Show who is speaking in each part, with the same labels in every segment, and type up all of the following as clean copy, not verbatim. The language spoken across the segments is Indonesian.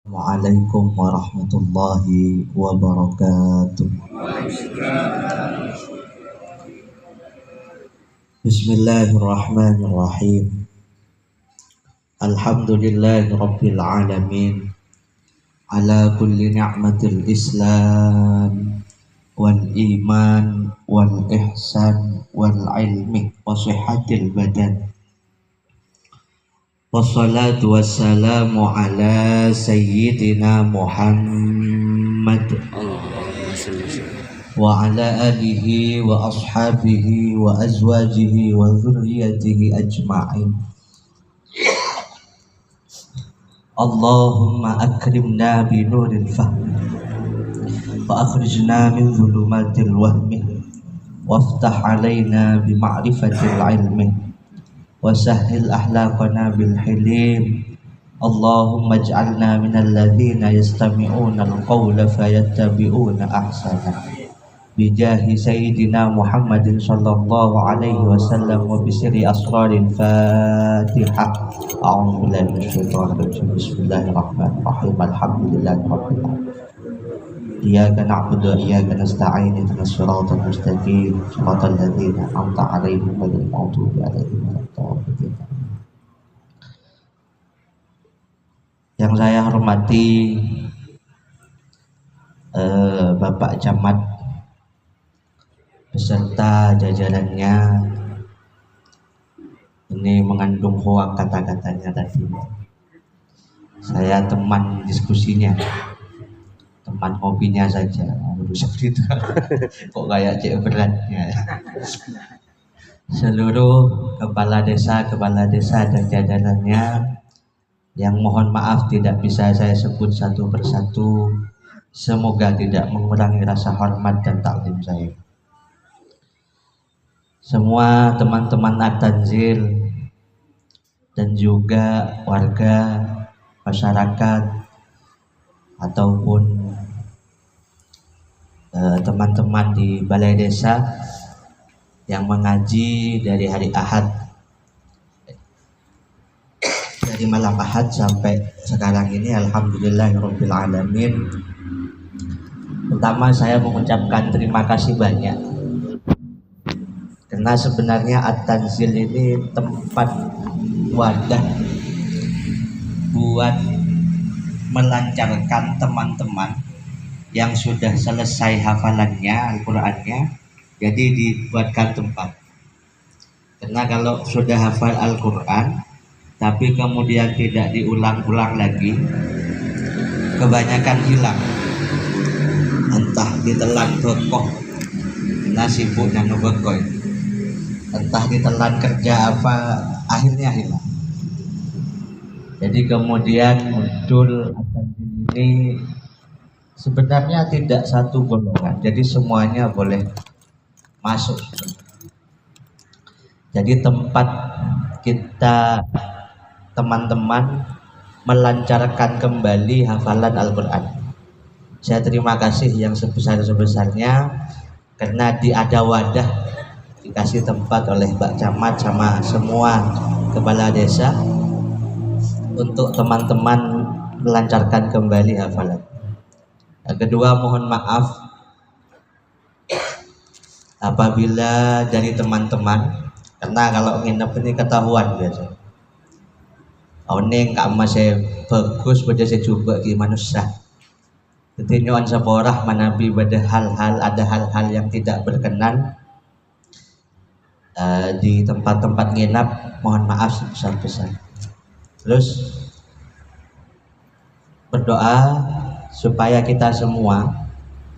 Speaker 1: Assalamualaikum warahmatullahi wabarakatuh. Bismillahirrahmanirrahim. Alhamdulillahi rabbil alamin. Ala kulli ni'matil Islam wal iman wal ihsan wal ilmi wa sihhatil badan. Wassalatu wassalamu ala sayyidina Muhammad wa ala alihi wa ashabihi wa azwajihi wa dhurriyyatihi ajma'in. Allahumma akrimna bi nuril fahmi wa akhrijna min dhulumatil wahmi waftah alaina bi ma'rifatil ilmi wasahhil ahlaqana bil hilim. Allahumma ij'alna minal ladzina yastami'una al-qawla fayattabi'una ahsana bijahi sayyidina Muhammadin sallallahu alaihi wasallam wa bisiri asraril Fatihah. A'udzu billahi minasyaitonir rajim. Bismillahirrahmanirrahim. Alhamdulillahi rabbil alamin. Iyyaka na'budu wa iyyaka nasta'in. Ihdinas siratal mustaqim. Shiratal ladzina an'amta 'alaihim ghairil maghdubi 'alaihim waladdallin. Yang saya hormati Bapak Camat beserta jajarannya, ini mengandung hoak kata-katanya tadi. Saya teman diskusinya, teman ngopinya saja. Seperti itu. Kok kayak cek beratnya. Seluruh kepala desa dan jajarannya yang mohon maaf tidak bisa saya sebut satu persatu, semoga tidak mengurangi rasa hormat dan taklim saya. Semua teman-teman At-Tanzil dan juga warga masyarakat ataupun teman-teman di balai desa yang mengaji dari hari Ahad, dari malam Ahad sampai sekarang ini, alhamdulillahirabbil alamin. Pertama saya mengucapkan terima kasih banyak, karena sebenarnya At-Tanzil ini tempat wadah buat melancarkan teman-teman yang sudah selesai hafalannya Al-Qur'annya, jadi dibuatkan tempat. Karena kalau sudah hafal Al-Qur'an tapi kemudian tidak diulang-ulang lagi, kebanyakan hilang, entah ditelan bekoh, nah sibuk dan bekoh, entah ditelan kerja apa, akhirnya hilang. Jadi kemudian muncul ini sebenarnya tidak satu golongan, jadi semuanya boleh masuk. Jadi tempat kita teman-teman melancarkan kembali hafalan Al-Quran. Saya terima kasih yang sebesar-sebesarnya, karena ada wadah, dikasih tempat oleh Pak Camat sama semua kepala desa untuk teman-teman melancarkan kembali hafalan. Yang kedua, mohon maaf apabila dari teman-teman, karena kalau nginep ini ketahuan biasa. Neng kak masih bagus pada saya coba gimana sah. Ketinyoan seporah manabi pada ada hal-hal yang tidak berkenan di tempat-tempat nginap, mohon maaf sebesar-besar. Terus berdoa supaya kita semua,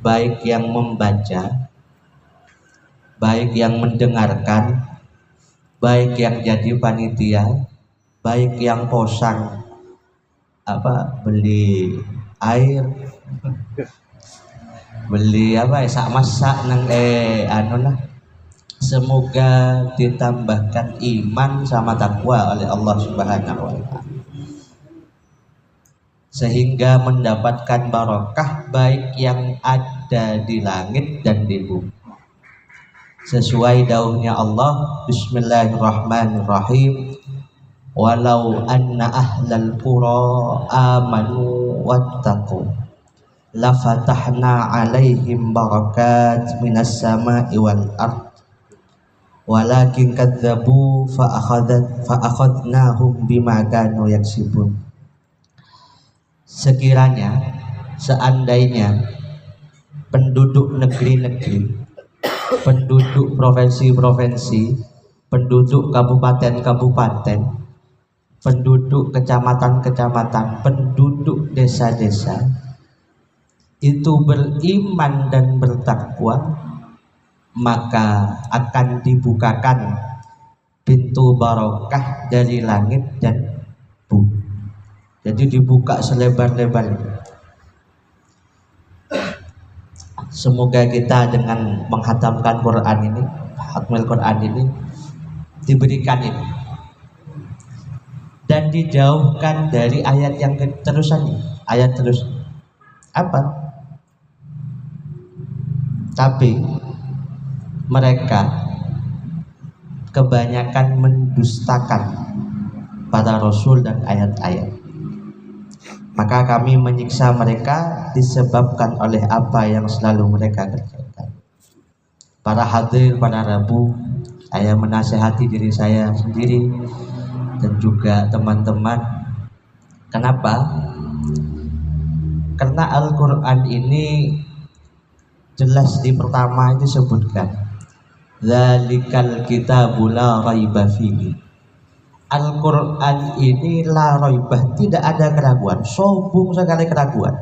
Speaker 1: baik yang membaca, baik yang mendengarkan, baik yang jadi panitia, baik yang posang beli air, beli sak masak nang semoga ditambahkan iman sama takwa oleh Allah Subhanahu wa taala, sehingga mendapatkan barokah baik yang ada di langit dan di bumi. Sesuai dauhnya Allah, Bismillahirrahmanirrahim. walau anna ahlal qura amanu wattaqu lafatahna alaihim barakat minas sama'i wal ard walakin kadzabu fa'akhadnahum bima kanu yaksibun. Sekiranya, seandainya penduduk negeri-negeri, penduduk provinsi-provinsi, penduduk kabupaten-kabupaten, penduduk kecamatan-kecamatan, penduduk desa-desa itu beriman dan bertakwa, maka akan dibukakan pintu barokah dari langit dan bumi. Jadi dibuka selebar-lebarnya. Semoga kita dengan menghatamkan Quran ini, hatmil Quran ini, diberikan ini dan dijauhkan dari ayat yang terusannya. Ayat terus apa? Tapi mereka kebanyakan mendustakan pada Rasul dan ayat-ayat. Maka kami menyiksa mereka disebabkan oleh apa yang selalu mereka kerjakan. Para hadir pada Rabu, saya menasihati diri saya sendiri dan juga teman-teman. Kenapa? Karena Al-Quran ini jelas di pertama disebutkan Dzalikal kitabu la raiba fihi. Al-Quran ini la raibah, tidak ada keraguan, sobung sekali keraguan.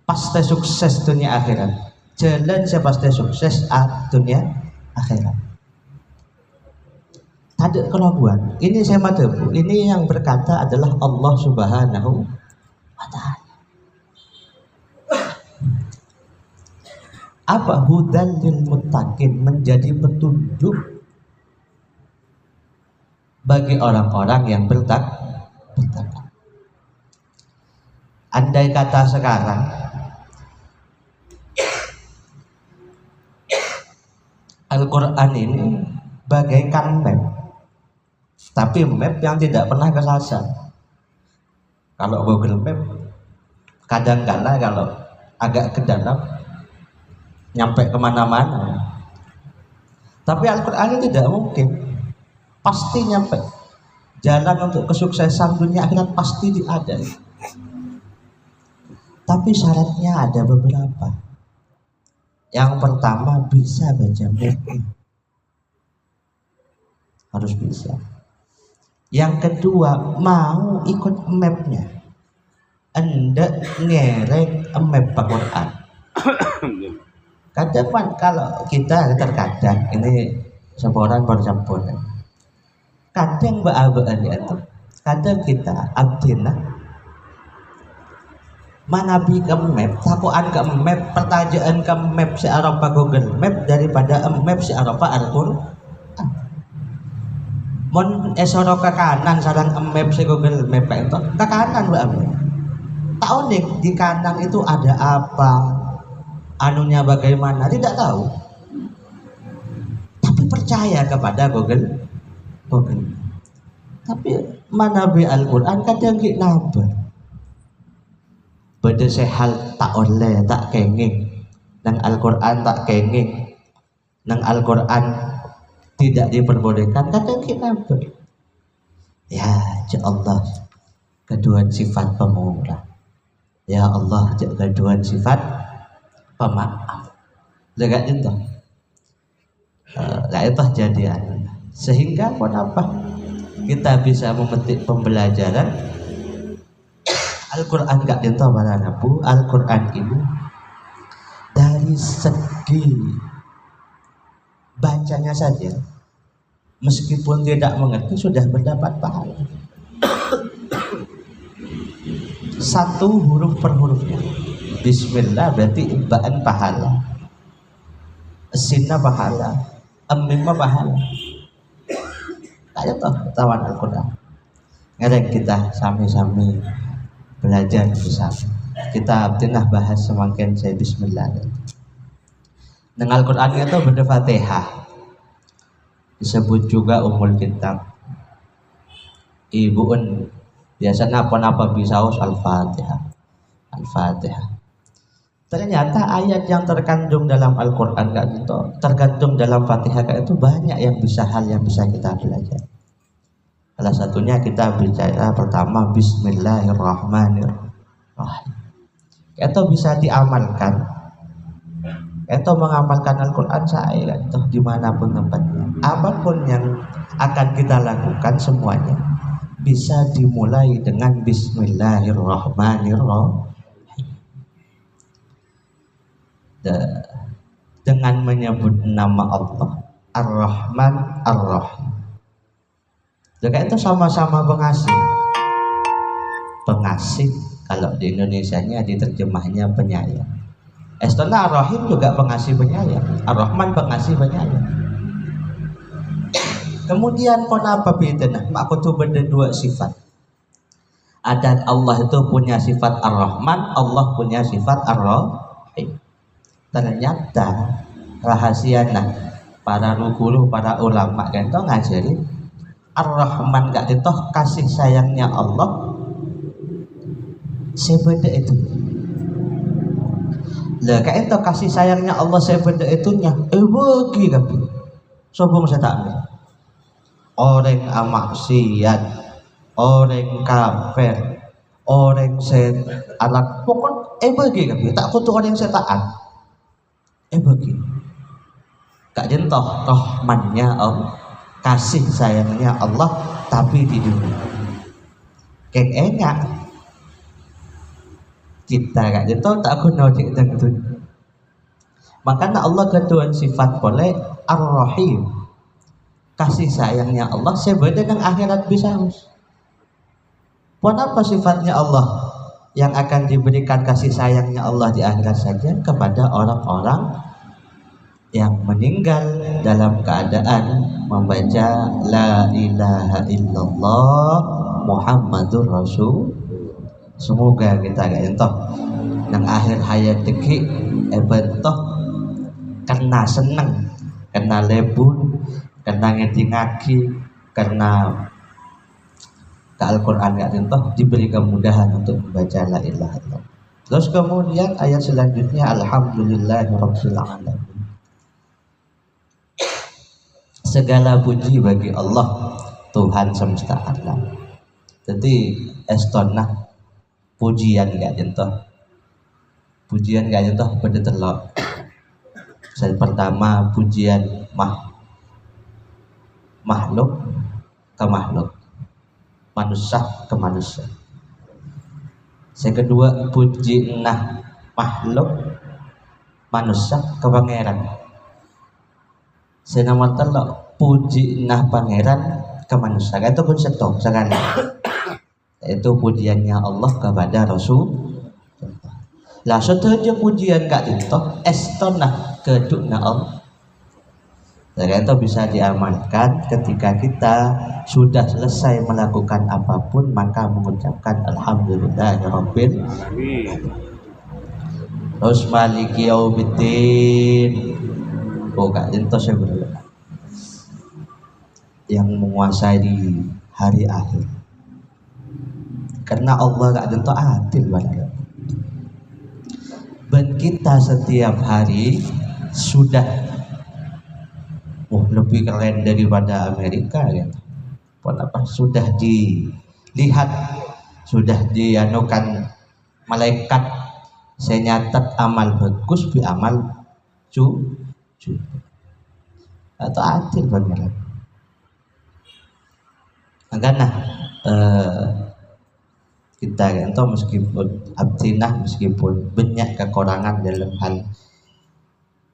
Speaker 1: Pasti sukses dunia akhirat. Jalan saya pasti sukses dunia akhirat. Tak ada keraguan. Ini saya madhabu. Ini yang berkata adalah Allah Subhanahu wa ta'ala. Apa? Hudan lil muttaqin, menjadi petunjuk bagi orang-orang yang bertakwa. Andai kata sekarang Al-Quran ini bagaikan map, tapi map yang tidak pernah kesasar. Kalau Google Map kadang-kala kalau agak ke dalam nyampe kemana-mana, tapi Al-Quran ini tidak mungkin, pasti nyampe. Jalan untuk kesuksesan dunia akhirat pasti ada, tapi syaratnya ada beberapa. Yang pertama, bisa baca map, harus bisa. Yang kedua, mau ikut mapnya, anda ngerek map Al-Quran. Kadang kalau kita terkadang ini semporan bercampur, kadang ba'aba'an itu, kadang kita abdina manabi ke map, takuan ke map, pertanyaan ke map si Eropa Google Map daripada map si Eropa Al-Quran. Mon esoro ke kanan sarang map si Google Map itu ke kanan ba'aba'an. Tahu nih di kanan itu ada apa, anunya bagaimana, tidak tahu, tapi percaya kepada Google. Tapi manabi Al-Quran kadang kita nabar pada sehal tak oleh, tak kenging nang Al-Quran, tak kenging nang Al-Quran tidak diperbolehkan, kadang kita nabar. Ya Allah, keduaan sifat pemurah. Ya Allah, keduaan sifat pemaaf. Legat itu. Lah itu jadian. Sehingga kenapa kita bisa memetik pembelajaran Al-Quran gak dinta para nabu. Al-Quran ini dari segi bacanya saja, meskipun tidak mengerti sudah mendapat pahala. Satu huruf per hurufnya. Bismillah berarti ibaan pahala, sinna pahala, mimma pahala. Kayak toh tawan Al-Quran. Ngereng kita sami-sami belajar bersama. Kita abdinah bahas semakin saya Bismillah. Dengan Al-Quran itu benda Fatihah, disebut juga Ummul Kitab. ibuun biasanya apa-apa bisaus Al-Fatihah. Al-Fatihah. Ternyata ayat yang terkandung dalam Al-Quran itu tergantung dalam Fatihah itu banyak yang bisa hal yang bisa kita belajar. Salah satunya kita bicara pertama Bismillahirrahmanirrahim. Itu bisa diamalkan. Itu mengamalkan Al-Quran saya itu dimanapun tempatnya. Apapun yang akan kita lakukan semuanya bisa dimulai dengan Bismillahirrahmanirrahim. Dengan menyebut nama Allah Ar-Rahman Ar-Rahim. Juga itu sama-sama pengasih. Pengasih kalau di Indonesianya diterjemahnya penyayang. Estona Ar-Rahim juga pengasih penyayang. Ar-Rahman pengasih penyayang. Kemudian kenapa bedanya? Aku tuh beda dua sifat. Ada Allah itu punya sifat Ar-Rahman, Allah punya sifat Ar-Rahim. Ternyata rahasiana para guru, para ulama kan itu ngajari Ar-Rahman gak itu kasih sayangnya Allah sebeda itu. Lah kayak itu kasih sayangnya Allah sebeda itunya bagi tapi sobong saya tak ambil. Orang amaksiat, orang kafir, orang anak pokok bagi tapi tak kutu orang setaan. Bagi gak jentoh rahmannya Allah, kasih sayangnya Allah tapi di dunia kayak enak kita gak jentoh tak guna cek tentu. Makanya Allah kedua sifat boleh Ar-Rahim, kasih sayangnya Allah sebeda dengan akhirat bisa. Kenapa sifatnya Allah yang akan diberikan kasih sayangnya Allah di akhirat saja kepada orang-orang yang meninggal dalam keadaan membaca La ilaha illallah Muhammadur Rasul. Semoga kita gak entoh nang akhir hayat deki bentoh karena seneng, karena lebur, karena ngedingaki, karena ke Al-Quran gak entoh diberi kemudahan untuk membaca La ilaha illallah. Terus kemudian ayat selanjutnya Alhamdulillahirabbil alamin. Segala puji bagi Allah Tuhan semesta alam. Jadi estonah pujian gak jentoh. Pujian gak jentoh pada telok. Saya pertama pujian makhluk ke makhluk, manusia ke manusia. Saya kedua puji makhluk manusia ke pangeran. Saya nomor telok puji pangeran ke manusia. Itu pun setong sekali. Itu pujiannya Allah kepada Rasul. Lah setuju pujian gak dintoh estonah kedukna Allah. Dan itu bisa diamalkan ketika kita sudah selesai melakukan apapun maka mengucapkan Alhamdulillahirabbil alamin. Terus maliki yaumiddin. Gak jentoh saya berdoa yang menguasai di hari akhir. Karena Allah gak jentoh adil banget. Dan kita setiap hari sudah lebih keren daripada Amerika ya. Kenapa? Sudah dilihat, sudah dianukan malaikat. Saya nyatat amal bagus bi amal atau adil bagaimana? Karena kita itu meskipun abdinah, meskipun banyak kekurangan dalam hal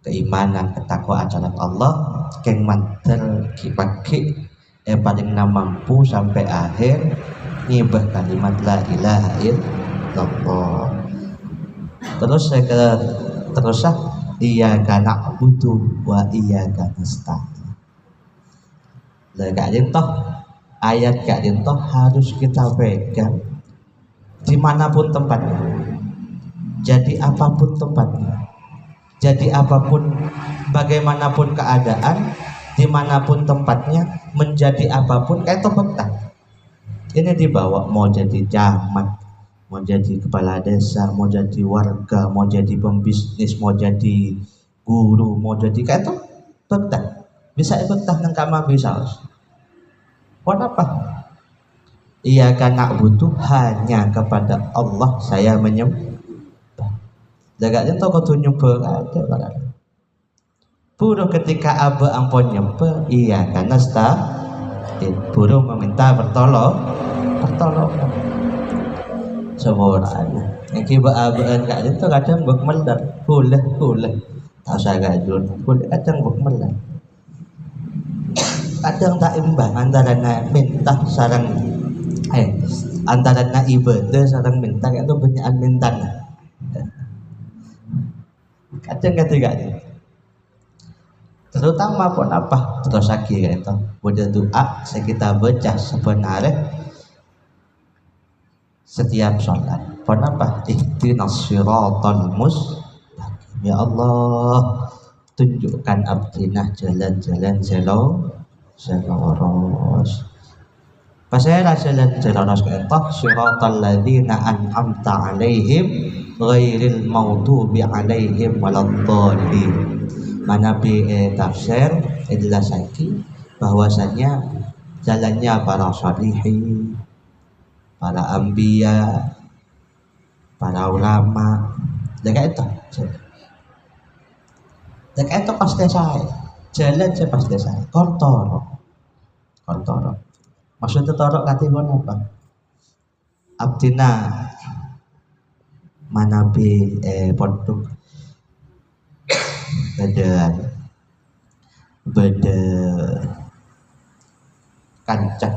Speaker 1: keimanan, ketakwaan terhadap Allah, keng mantel kipaki paling mampu sampai akhir nyibah kalimat la ilaha illallah. Terus saya iyyaka na'budu wa iyyaka nasta'in. Lah gak jentoh ayat gak jentoh harus kita pegang dimanapun tempatnya. Jadi apapun tempatnya. Jadi apapun bagaimanapun keadaan, dimanapun tempatnya, menjadi apapun itu betah. Ini dibawa mau jadi camat, mau jadi kepala desa, mau jadi warga, mau jadi pembisnis, mau jadi guru, mau jadi kayak itu betah. Bisa betah nang kamar bisa. Kenapa? Iya karena butuh hanya kepada Allah saya menyembah. Jaganya tau kau nyembah ada barang. Buruh ketika abe ampun nyembah, iya karena buruh meminta pertolongan. Sebenarnya yang kiba abaan kak itu kadang buat melar, boleh tak usah gajun, boleh kadang buat melar, kadang tak imbang antara minta sarang antara ibadah sarang minta itu banyak mintan, kadang ketiga terutama pun apa terus lagi itu udah doa kita baca sebenarnya setiap sholat. Kenapa? Ihdinas siratal mustaqim. Ya Allah, tunjukkan abdinah jalan-jalan seloros. Pasal jalan seloros keentah siratal ladzina an'amta alaihim ghairil maghdubi alaihim waladdallin. Manabi tafsir jelas lagi bahwasanya jalannya para sholihin, para ambiya, para ulama, dekat itu pasti saya jalan saya pasti saya kontoro maksudnya torok kategori apa abdina manabi pondok beda kancah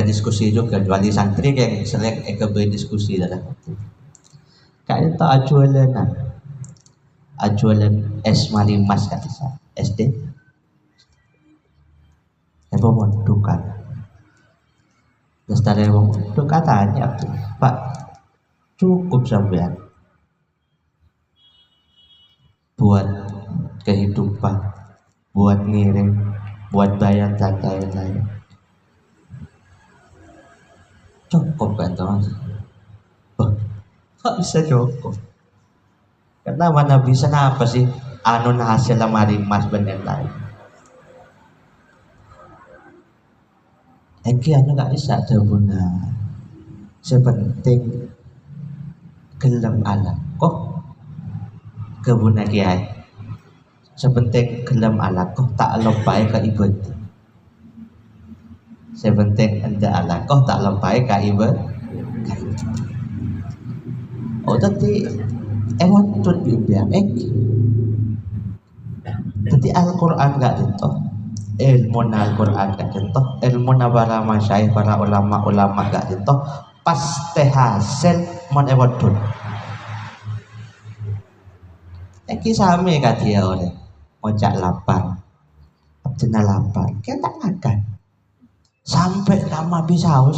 Speaker 1: diskusi juga wali santri yang selek diskusi dalam kayak itu ajualan es marimas kata saya SD apa mau dukan dasar yang katanya Pak cukup sampean buat kehidupan, buat ngirim, buat bayar dan lain-lain. Cukup kan teman? Kok bisa cukup? Karena mana bisa apa sih? Anu hasil lemari mas bener lain. Eki anu gak bisa ada guna. Sepenting gelem alam. Kok kebun kiai sepenting gelem ala kok tak lepai ke ibadah sepenting anda ala kok tak lepai ke ibadah tadi ewan tun bibian tadi Al-Quran gak dintoh ilmu Al-Quran gak dintoh ilmu para masyayikh para ulama gak dintoh pasti hasil mon ewan tun Eki sami kadia oleh mojak lapar, abdina lapar, kita tak makan sampai lama bisa haus,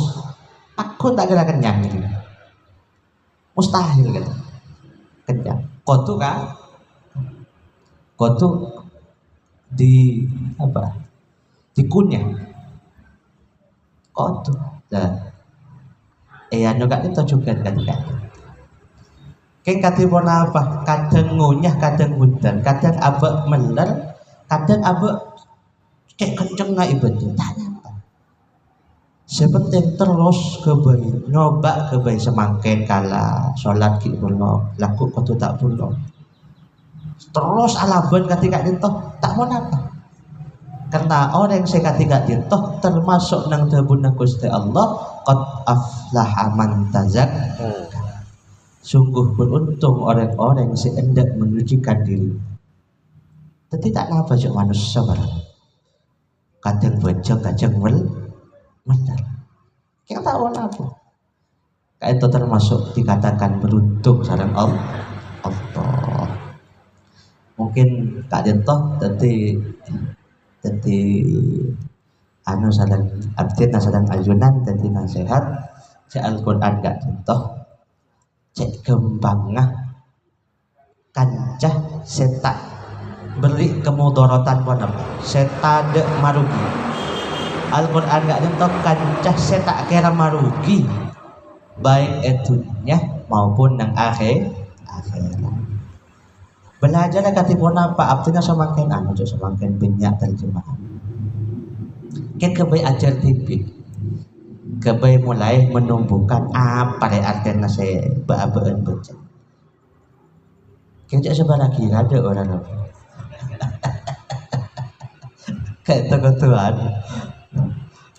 Speaker 1: aku tak kira kenyang ini, mustahil kan, kenyang. Kau tuh di apa? Dikunyah, kau tuh, dah, anu kan itu juga kan. Keng katibon apa? Kadang ngunyah, kadang hudan, kadang abek meler, kadang abek kayak kenceng nggak ibadah. Tanya apa? Sepenting terus kebaik, nyoba kebaik semangkin kala sholat ki belum, laku kau tak belum. Terus alaban ketika dintoh tak mau apa? Karena orang yang saya ketika dintoh termasuk nang tabun Gusti Allah, qad aflaha man tazakka. Sungguh beruntung orang-orang yang hendak menyucikan diri. Tapi tak apa cuma manusia barang. Kadang baca, kadang benar. Kita tahu apa. Kayak itu termasuk dikatakan beruntung sareng Allah. Mungkin Kak Dento tadi anu sareng abdin sareng ajunan tadi nasihat si Al-Qur'an Kak Dento. Cek gembangah kancah setak beri kemudorotan bonem setak dek marugi Al-Quran gak contoh kancah saya tak kira marugi baik dunia maupun yang akhirat. Belajar katipun apa artinya semakin semakin banyak terjemahan. Kan kebaik ajar tipik, kebaik mulai menumbuhkan apa artinya saya baabaan baca. Kan sebelah kiri ada orang apa? Kayak Tuhan,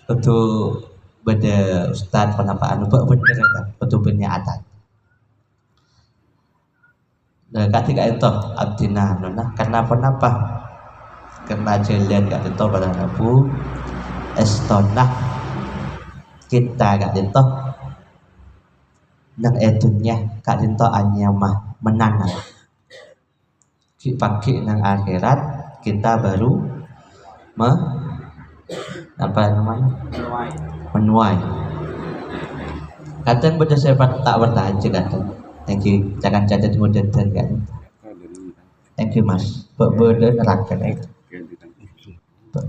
Speaker 1: itu beda Ustaz kenapa anu bener kan, betul penyataan. Nah, ketika itu abdina nona kenapa karena jalan gak itu pada Rabu estonah kita gak itu nang edunya gak itu anyamah menanam pakai nang akhirat kita baru apa namanya menuai. Kadang beda saya tak bertahan kadang. Thank you. Jangan cacat modern kan. Thank you Mas. Beda neraka itu.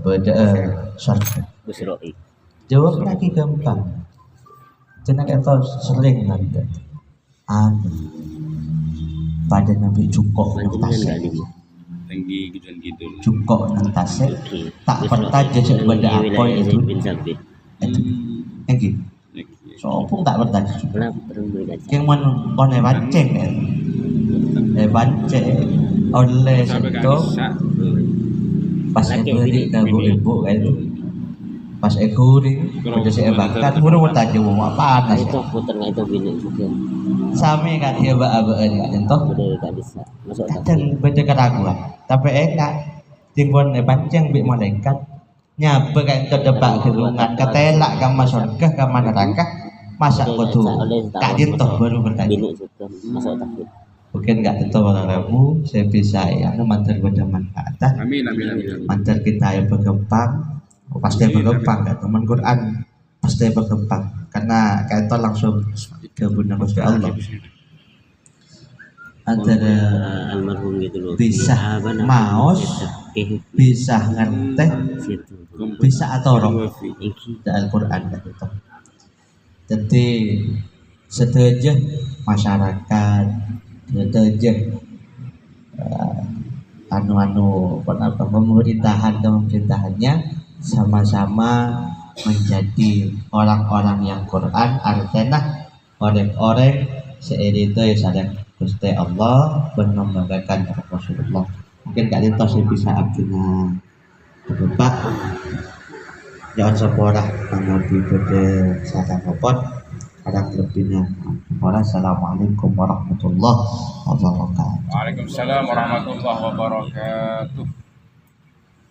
Speaker 1: Beda surga. Jawab lagi gampang. Jangan kita sering nanti. Pada Nabi cukup tasik. Cukup nang tasik. Tak bertaja beda apa itu. Thank you. So pun tak bertaja. Yang mana kon banceng banceng oleh itu pas beri dagu ibu itu pas ekuri udah saya bakar baru bertaja mau apa nasi
Speaker 2: itu puternya itu bini juga
Speaker 1: sami kan dia baabaan kan itu kadang beda keraguan tapi enak timbun banceng bik malaikat nyapa kan terdebak gerungan ketelak ke surga ke neraka masa kudu kak dintoh baru bertanya mungkin gak tentu pada Rabu saya bisa ya mantar bermanfaat mantar kita yang berkembang pasti berkembang kan teman Quran pasti berkembang karena kita langsung ke benar Gusti Allah antara bisa maos bisa ngerti bisa atau Al-Quran itu. Jadi setuju masyarakat setuju pemerintahannya sama-sama menjadi orang-orang yang Quran artinya orang-orang seedito yang sadar Gusti Allah menambahkan Rasulullah. Mungkin kali itu saya bisa artinya berdebat jangan sekolah mengerti pada saat repot ada lebihnya. Wassalamualaikum warahmatullahi wabarakatuh.
Speaker 3: Waalaikumsalam warahmatullahi wabarakatuh.